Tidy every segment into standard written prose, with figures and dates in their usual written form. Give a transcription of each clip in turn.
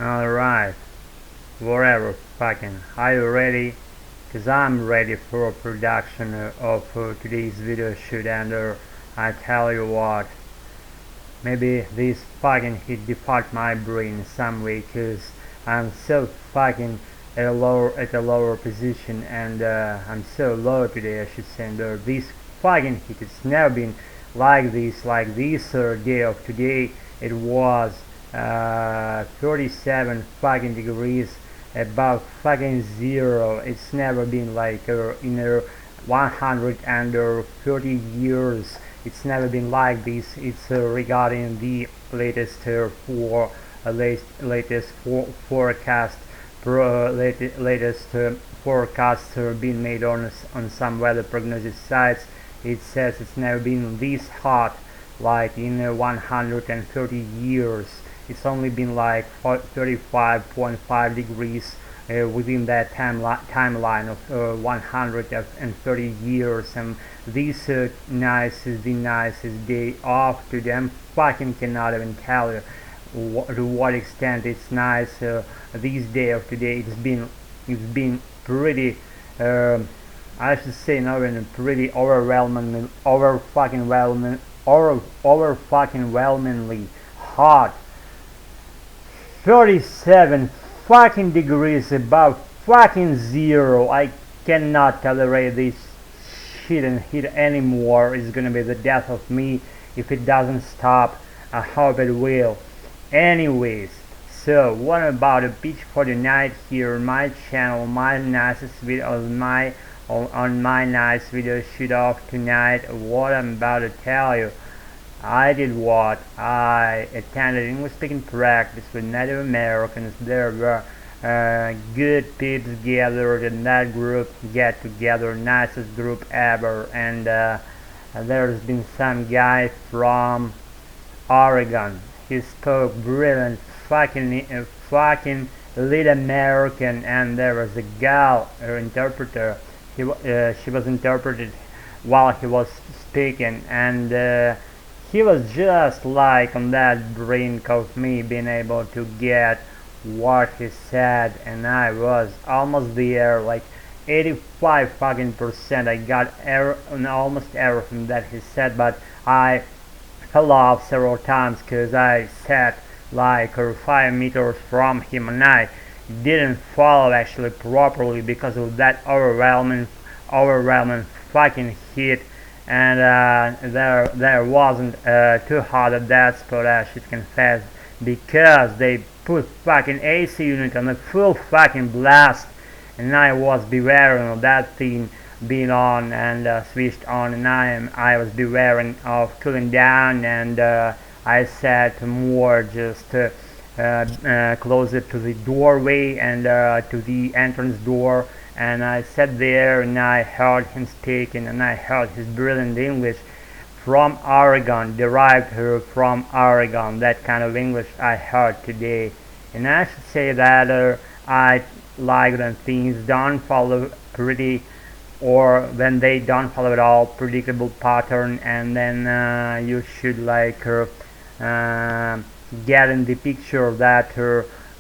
Alright, whatever, fucking, are you ready? Cause I'm ready for production of today's video shoot, and I tell you what, maybe this fucking hit depart my brain in some way, cause I'm so fucking at a lower position, and I'm so low today, I should say, and this fucking hit, it's never been like this day of today. It was 37 fucking degrees above fucking zero. It's never been like in 130 years. It's never been like this. It's regarding the latest forecast, latest forecasts being made on some weather prognosis sites. It says it's never been this hot like in 130 years. It's only been like 35.5 degrees within that timeline of 130 years, and this is the nicest day off to them. Fucking cannot even tell you to what extent it's nice. This day of today, it's been pretty. I should say not even pretty overwhelmingly hot. 37 fucking degrees above fucking zero. I cannot tolerate this shit and heat anymore. It's gonna be the death of me if it doesn't stop. I hope it will. Anyways, so what about a pitch for the night here on my channel, my nicest video on my nice video shoot off tonight. What I'm about to tell you, I did what? I attended English speaking practice with Native Americans. There were good people gathered in that group, get together, nicest group ever, and there's been some guy from Oregon. He spoke brilliant fucking lit American, and there was a gal, her interpreter. She was interpreted while he was speaking, and he was just like on that brink of me being able to get what he said, and I was almost there, like 85 fucking percent. I got almost everything that he said, but I fell off several times because I sat like 5 meters from him, and I didn't follow actually properly because of that overwhelming fucking heat. And there wasn't too hot at that spot, I should confess, because they put fucking AC unit on a full fucking blast, and I was beware of that thing being on and switched on, and I was beware of cooling down, and I sat more just closer to the doorway and to the entrance door, and I sat there and I heard him speaking, and I heard his brilliant English from Oregon, derived from Oregon, that kind of English I heard today. And I should say that I like when things don't follow pretty, or when they don't follow at all, predictable pattern, and then you should like get in the picture that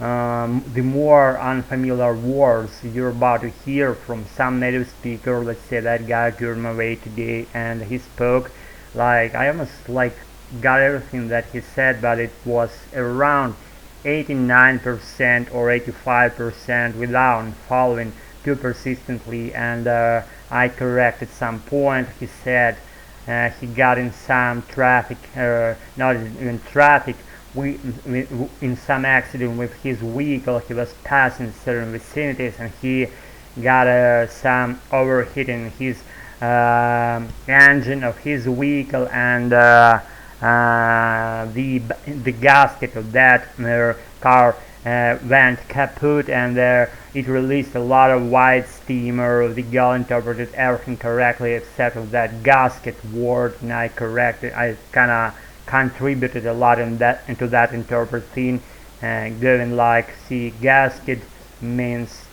the more unfamiliar words you're about to hear from some native speaker. Let's say that guy turned my way today and he spoke like I almost like got everything that he said, but it was around 89% or 85% without following too persistently, and I corrected some point. He said he got in some traffic, not even traffic, in some accident with his vehicle. He was passing certain vicinities, and he got some overheating his engine of his vehicle, and the gasket of that car went kaput, and it released a lot of white steam. The girl interpreted everything correctly except of that gasket word, and I kind of contributed a lot into that interpreting, given like, see, gasket means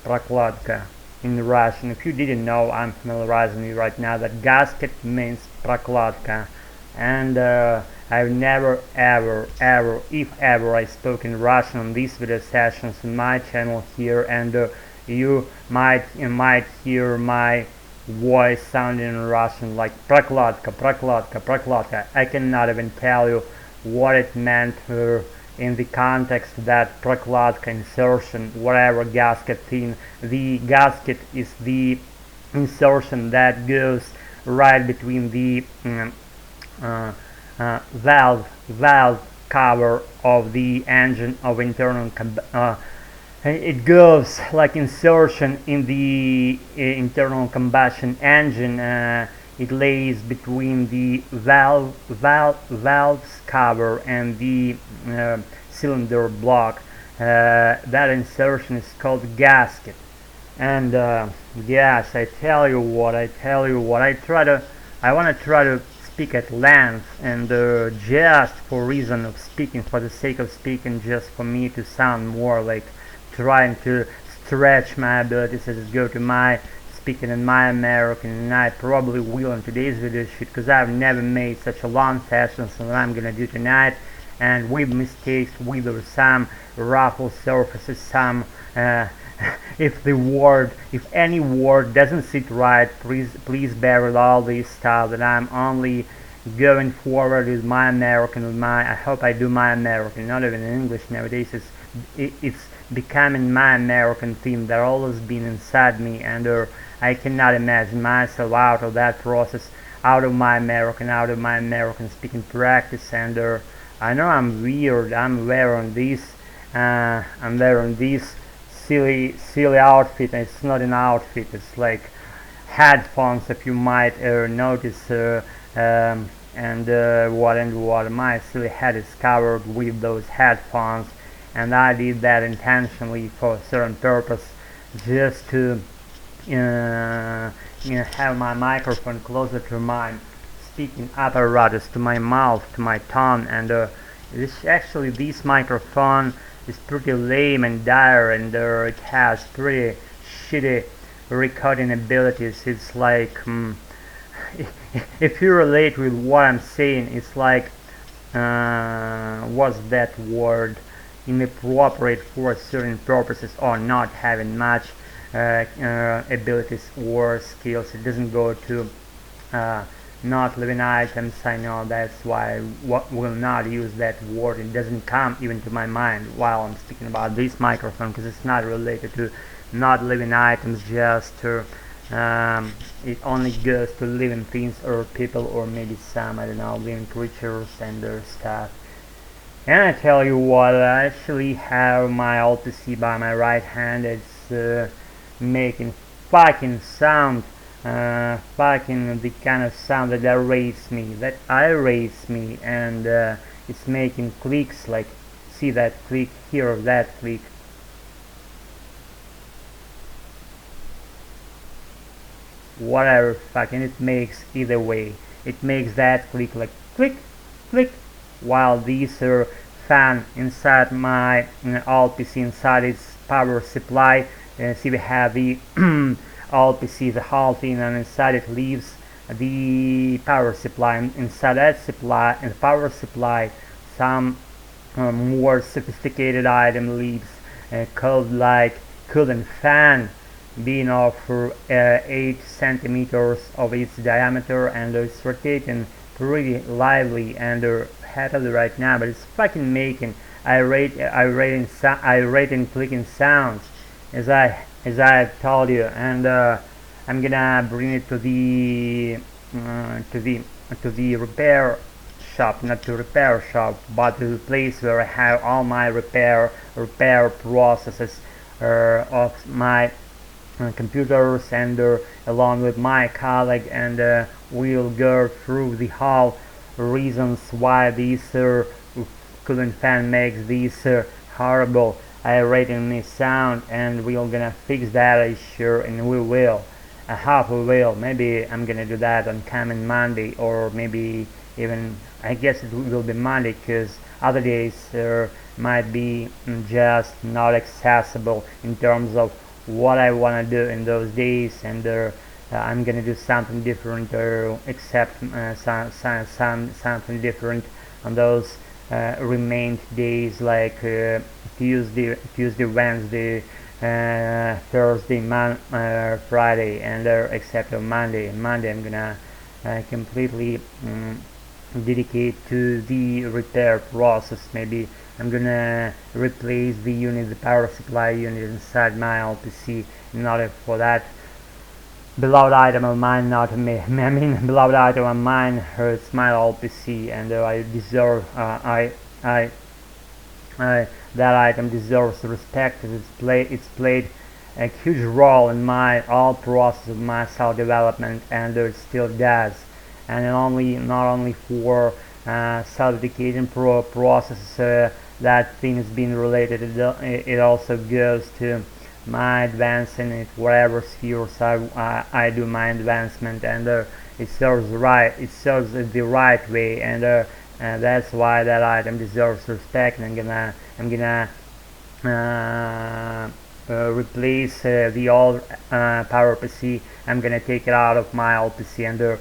prokladka in Russian. If you didn't know, I'm familiarizing you right now that gasket means prokladka, and I've never ever if ever I spoke in Russian on these video sessions on my channel here, and you might hear my voice sounding in Russian like prokladka, prokladka, prokladka. I cannot even tell you what it meant in the context that prokladka insertion, whatever gasket thing. The gasket is the insertion that goes right between the valve cover of the engine of internal it goes like insertion in the internal combustion engine. It lays between the valves cover and the cylinder block. That insertion is called gasket. And yes, I tell you what, I want to try to speak at length, and just for reason of speaking, for the sake of speaking, just for me to sound more like trying to stretch my abilities as I go to my speaking in my American, and I probably will in today's video shoot, because I've never made such a long session, so what I'm gonna do tonight, and with mistakes, with some ruffled surfaces, some if any word doesn't sit right, please bear with all this stuff, that I'm only going forward with my American, I hope I do my American, not even in English nowadays. It's becoming my American theme that always been inside me, and I cannot imagine myself out of that process, out of my American speaking practice. And I know I'm weird. I'm wearing this silly outfit. It's not an outfit. It's like headphones, if you might notice. And what my silly head is covered with those headphones, and I did that intentionally for a certain purpose, just to have my microphone closer to my speaking apparatus, to my mouth, to my tongue. And this microphone is pretty lame and dire, and it has pretty shitty recording abilities. It's like if you relate with what I'm saying, it's like what's that word, inappropriate for certain purposes, or not having much abilities or skills. It doesn't go to not living items. I know that's why I will not use that word. It doesn't come even to my mind while I'm speaking about this microphone, because it's not related to not living items, just to it only goes to living things or people, or maybe some, I don't know, living creatures and their stuff. And I tell you what, I actually have my alt PC by my right hand. It's making fucking sound, fucking the kind of sound that irritates me, and it's making clicks, like see that click, hear that click. Whatever, fucking it makes either way. It makes that click, like click, click, while this fan inside my alt PC, inside its power supply. See, we have the alt PC, the whole thing, and inside it leaves the power supply. Inside that supply and power supply, some more sophisticated item leaves, called like cooling fan, being of 8 centimeters of its diameter, and it's rotating pretty lively and happily right now, but it's fucking making irate and clicking sounds, as I told you. And I'm gonna bring it to the repair shop, not to repair shop, but to the place where I have all my repair processes of my computers, and along with my colleague, and we'll go through the whole reasons why this cooling fan makes this horrible irritating sound, and we're gonna fix that issue, and we will. I hope we will. Maybe I'm gonna do that on coming Monday, or maybe even, I guess it will be Monday, because other days might be just not accessible in terms of what I want to do in those days, and I'm gonna do something different, or accept something different on those remained days like Tuesday, Wednesday, Thursday, Friday, and except on Monday. Monday I'm gonna completely dedicate to the repair process. Maybe I'm gonna replace the unit, the power supply unit inside my LPC. In order for that beloved item of mine, not me, I mean beloved item of mine hurts my LPC, and I deserve that item deserves respect. It's played a huge role in my all process of my self-development, and it still does. And not only for self-education process that thing is being related, it also goes to my advancing in whatever spheres I do my advancement, and it serves the right way, and that's why that item deserves respect. And I'm gonna replace the old power PC. I'm gonna take it out of my old PC and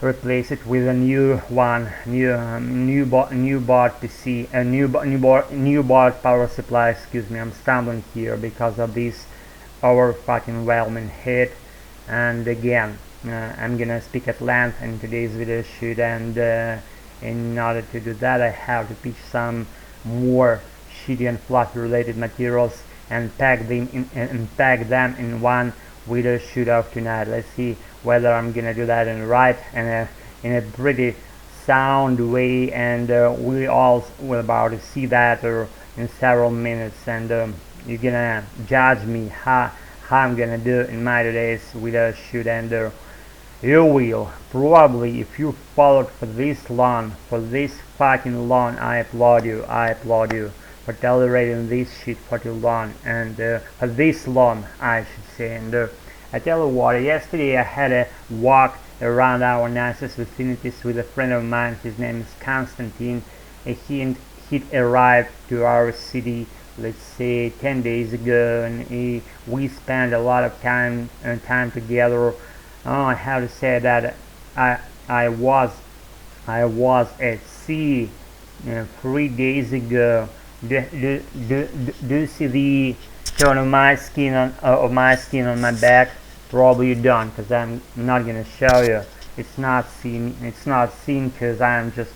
replace it with a new one, new bought PC, a new bought power supply. Excuse me, I'm stumbling here because of this overwhelming hit. And again, I'm gonna speak at length in today's video shoot, and in order to do that, I have to pitch some more shitty and fluffy related materials and pack them in one video shoot of tonight. Let's see whether I'm gonna do that in a pretty sound way, and we all will about to see that in several minutes, and you're gonna judge me how I'm gonna do in my today's video shoot, and you will probably, if you followed for this fucking long. I applaud you for tolerating this shit for too long, and for this long, I should say. And I tell you what, yesterday I had a walk around our nicest vicinities with a friend of mine. His name is Constantine. He arrived to our city, let's say 10 days ago, and we spent a lot of time together. I have to say that I was at sea 3 days ago. Do you see the tone of my skin on my back? Probably you don't, because I'm not gonna show you. It's not seen because I'm just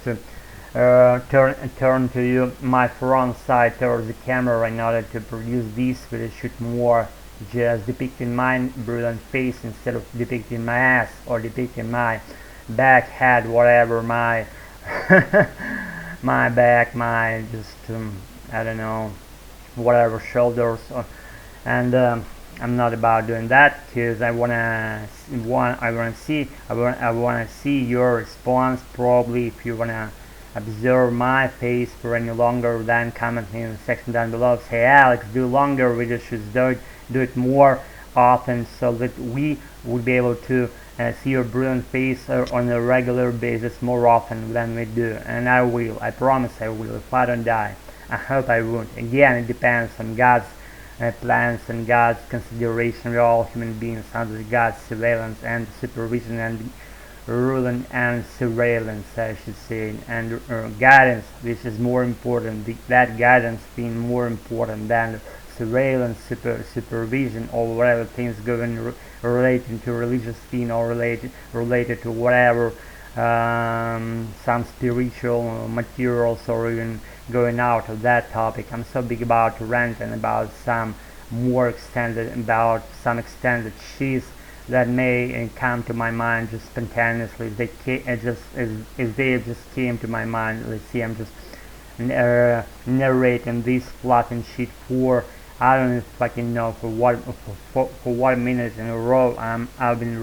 turn to you my front side towards the camera in order to produce this video shoot more, just depicting my brilliant face instead of depicting my ass or depicting my back, head, whatever, my my back, my just I don't know, whatever, shoulders, and I'm not about doing that, because I wanna see your response. Probably if you wanna observe my face for any longer, then comment in the section down below. Say, Alex, do longer video shoots, do it more often, so that we would be able to see your brilliant face on a regular basis more often than we do. And I will, I promise I will, if I don't die. I hope I won't. Again, it depends on God's plans and God's consideration. We're all human beings under God's surveillance and supervision and ruling and surveillance, I should say, and guidance, which is more important. That guidance being more important than surveillance, supervision, or whatever things going related to religious thing, or related to whatever, some spiritual materials, or even going out of that topic. I'm so big about to rant and about some extended shit that may come to my mind just spontaneously. If they just came to my mind. Let's see, I'm just narrating this fluffing shit for I don't fucking know for what minute in a row. I've been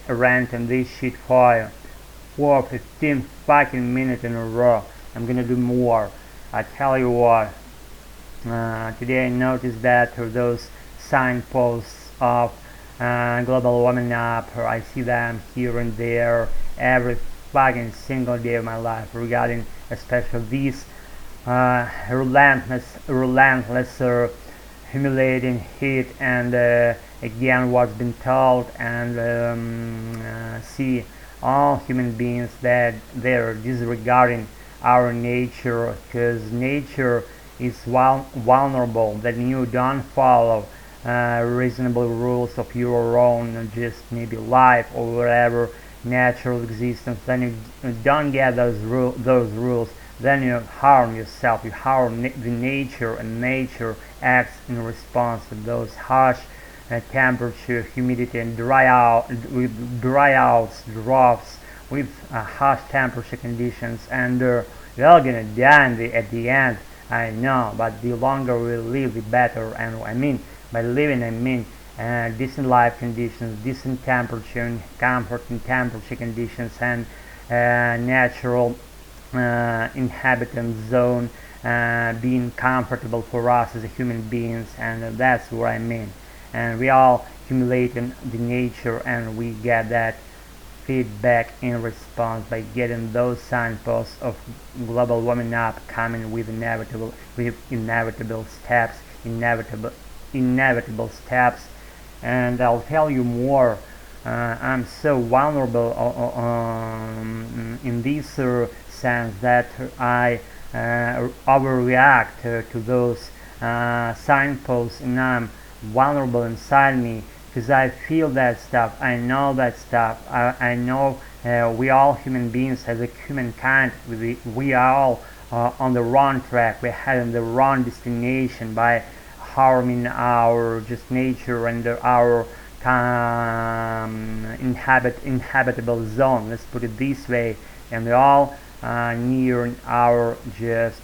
ranting this shit for 15 fucking minutes in a row. I'm gonna do more. I tell you what. Today I noticed that through those signposts of global warming up, I see them here and there every fucking single day of my life, regarding especially these relentless humiliating heat, and again what's been told, and see all human beings that they're disregarding our nature, because nature is vulnerable, that you don't follow reasonable rules of your own, just maybe life or whatever natural existence, then you don't get those rules, then you harm yourself, you harm the nature, and nature acts in response to those harsh temperature, humidity, and dryouts, droughts, with harsh temperature conditions, and we're all gonna die at the end. I know, but the longer we live, the better. And I mean, by living, I mean decent life conditions, decent temperature, and comforting temperature conditions, and natural inhabitant zone being comfortable for us as human beings, and that's what I mean. And we all accumulate in the nature, and we get that feedback in response by getting those signposts of global warming up coming with inevitable steps. And I'll tell you more. I'm so vulnerable in this sense that I overreact to those signposts, and I'm vulnerable inside me because I feel that stuff, I know that stuff, I know we all human beings as a humankind, we are all on the wrong track, we're heading the wrong destination by harming our just nature and our inhabitable zone, let's put it this way, and we're all near our just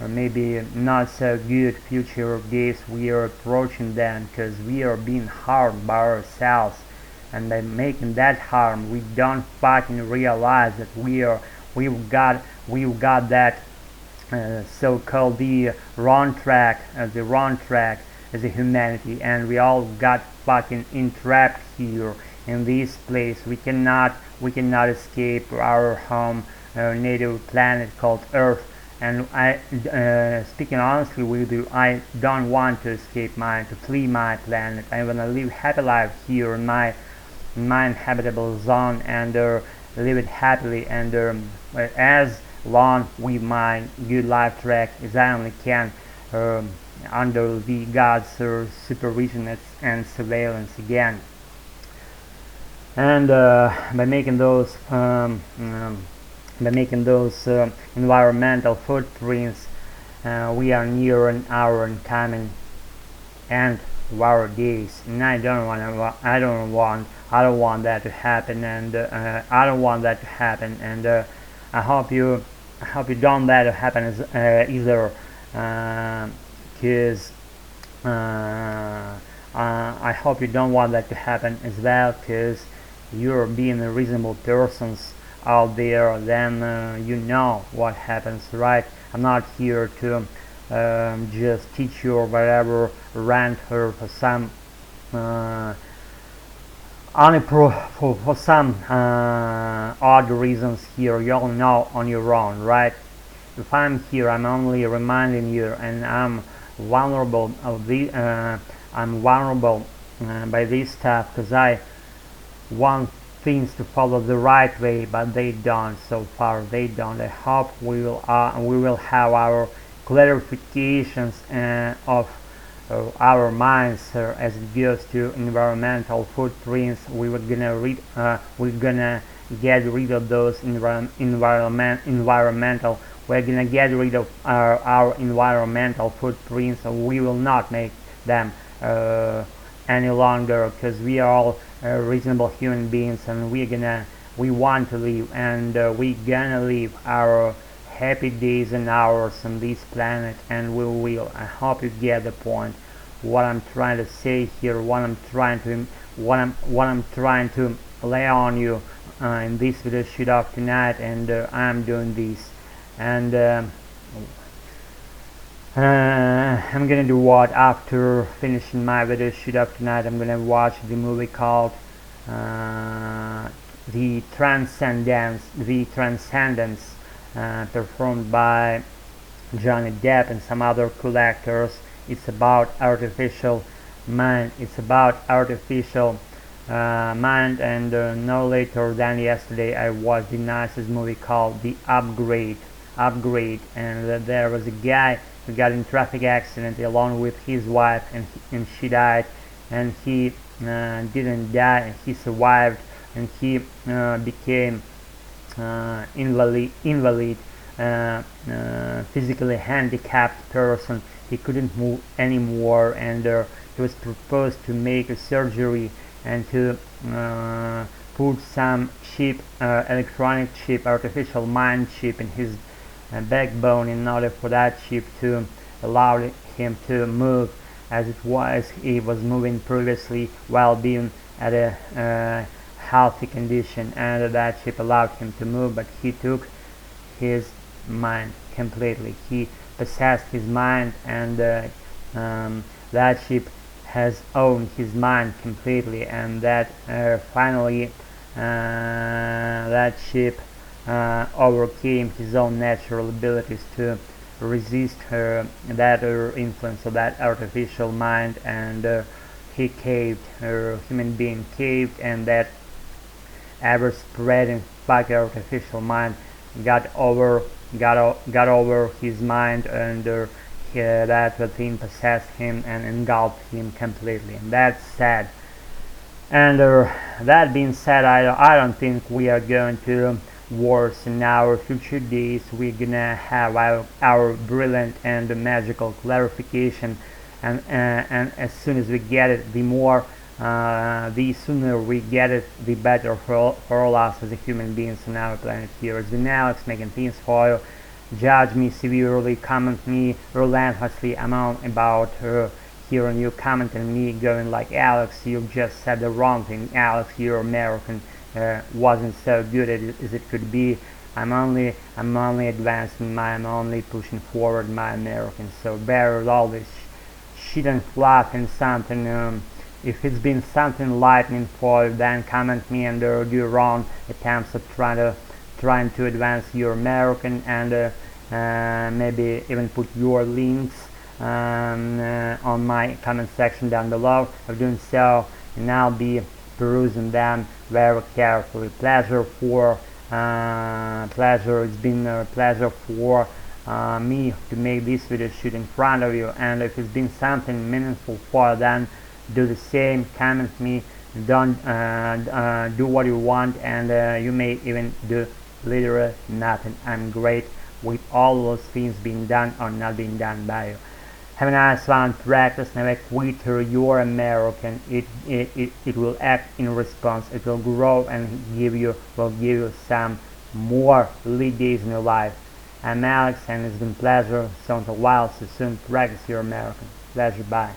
or maybe not so good future days. We are approaching them because we are being harmed by ourselves, and by making that harm we don't fucking realize that we've got that so-called the wrong track as a humanity, and we all got fucking entrapped here in this place. We cannot escape our home, our native planet called Earth. And I, speaking honestly with you, I don't want to escape to flee my planet. I want to live happy life here in my inhabitable zone, and live it happily, and as long with my good life track as I only can, under the God's supervision and surveillance again. And by making those environmental footprints, we are nearing our coming end of our days, and I don't want that to happen, and I don't want that to happen, and I hope you don't let it happen either, because I hope you don't want that to happen as well, because you're being a reasonable persons out there, then you know what happens, right? I'm not here to just teach you or whatever, rant for some for some odd reasons here. You all know on your own, right? If I'm here, I'm only reminding you, and I'm vulnerable by this stuff because I want things to follow the right way, but they don't. So far, they don't. I hope we will have our clarifications of our minds as it goes to environmental footprints. We're gonna get rid of those environmental. We're gonna get rid of our environmental footprints, so we will not make them any longer, because we are all reasonable human beings, and we want to live, and we're gonna live our happy days and hours on this planet, and we will. I hope you get the point. What I'm trying to say here, what I'm trying to lay on you in this video shoot off tonight, and I'm doing this, and I'm gonna do what after finishing my video shoot up tonight. I'm gonna watch the movie called The Transcendence, performed by Johnny Depp and some other cool actors. It's about artificial mind. It's about artificial mind, and no later than yesterday I watched the nicest movie called The Upgrade, and there was a guy who got in a traffic accident along with his wife, and she died, and he didn't die, and he survived, and he became invalid, physically handicapped person. He couldn't move anymore, and he was proposed to make a surgery and to put some chip, electronic chip, artificial mind chip in his backbone in order for that chip to allow him to move as he was moving previously while being at a healthy condition, and that chip allowed him to move, but he took his mind completely. He possessed his mind, and that chip has owned his mind completely, and that finally that chip overcame his own natural abilities to resist that influence of that artificial mind, and he caved, human being caved, and that ever-spreading fucking artificial mind got over his mind, and that thing possessed him and engulfed him completely, and that's sad. And that being said, I don't think we are going to worse in our future days. We're gonna have our brilliant and magical clarification, and as soon as we get it, the sooner we get it, the better for all us as a human beings on our planet here. It's been Alex making things for you. Judge me severely, comment me relentlessly. I'm all about hearing you comment on me going like, Alex, you just said the wrong thing. Alex, you're American. Wasn't so good as it could be. I'm only advancing I'm only pushing forward my American. So bear with all this shit and fluff and something. If it's been something enlightening for you, then comment me and do your own attempts of trying to advance your American, and maybe even put your links on my comment section down below. Of doing so, and I'll be perusing them very carefully. It's been a pleasure for me to make this video shoot in front of you, and if it's been something meaningful for you, then do the same, comment me, don't do what you want, and you may even do literally nothing. I'm great with all those things being done or not being done by you. Have a nice one. Practice, never quit. You're American. It will act in response. It will grow and will give you some more lead days in your life. I'm Alex, and it's been a pleasure. So until a while, so soon. Practice your American. Pleasure. Bye.